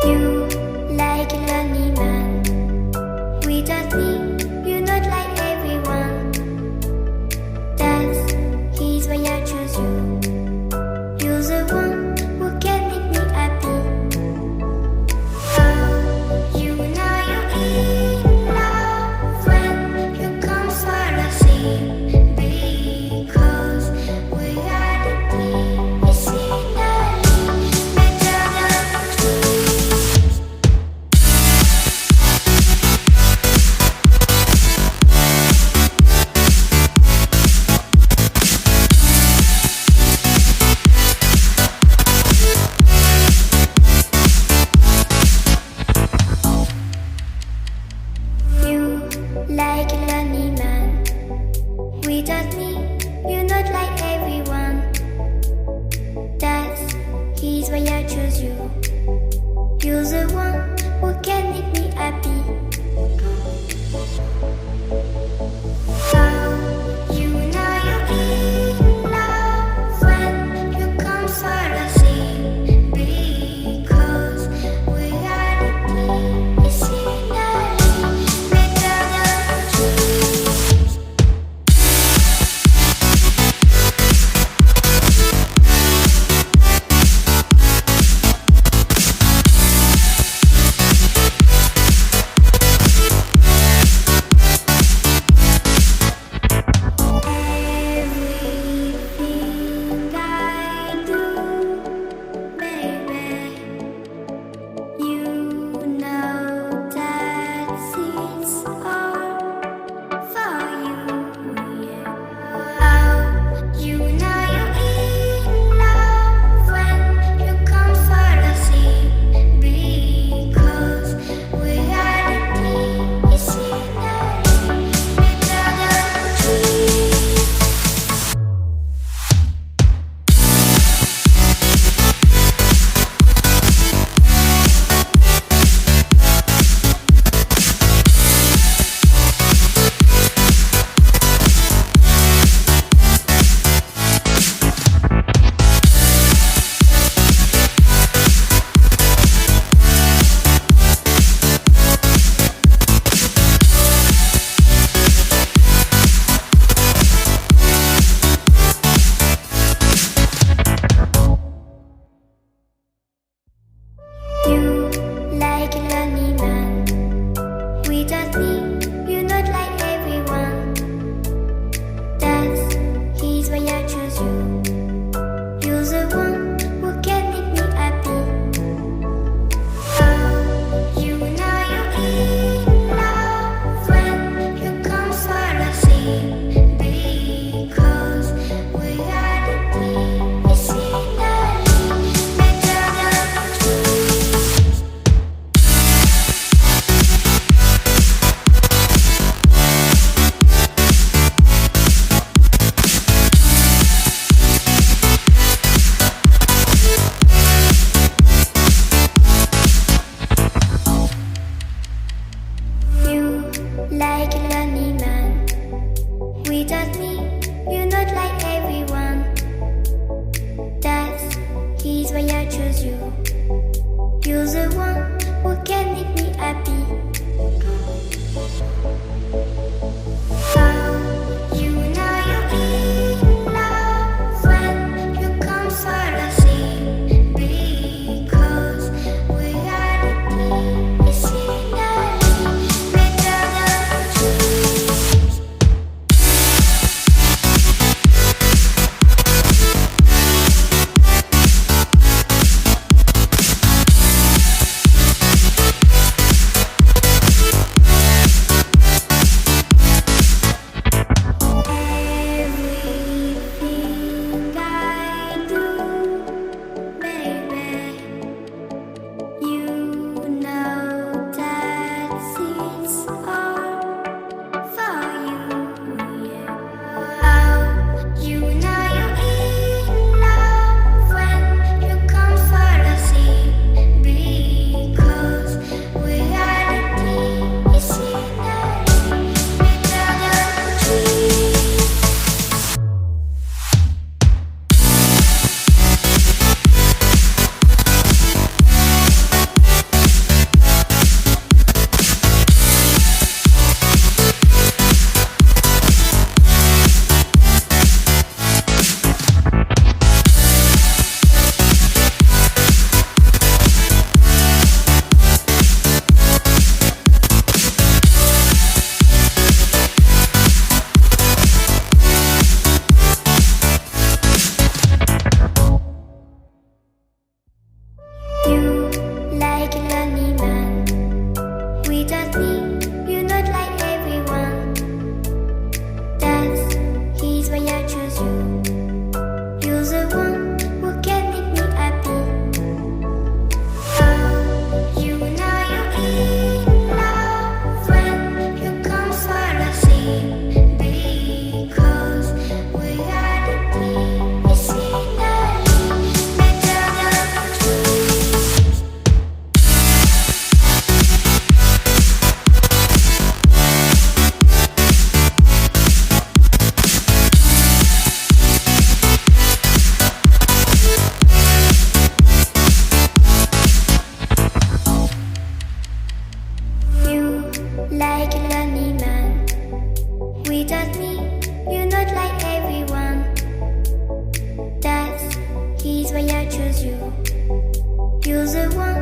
You like a lonely man. Without me, you're not like everyone. That's he's why I choose you. You're the one who can make me happy. Oh, you know you're in love when you come for the sea. Because we are the medicinally better than trees. You like a lonely man. Without me, you're not like everyone. That's he's why I choose you. You're the one who can make me happy. Oh, you know you're in love when you come for the sea. Because we are the medicinally better than trees. Everything I do, baby, you know that it's all for you, yeah. Oh, you know you're in love when you come for the sea. Because we are the medicinally better than trees. You like a lonely man. Without me, you're not like everyone. That's he's why I choose you. You're the one who can make me happy. Oh, you know you're in love when you come for the sea. Because we are the medicinally better than trees. You like a lonely man. Without me, you're not like everyone. That's he's why I choose you. You're the one who can make me happy. Oh, you know you're in love when you come for the sea. Because we are the medicinally better than trees. the one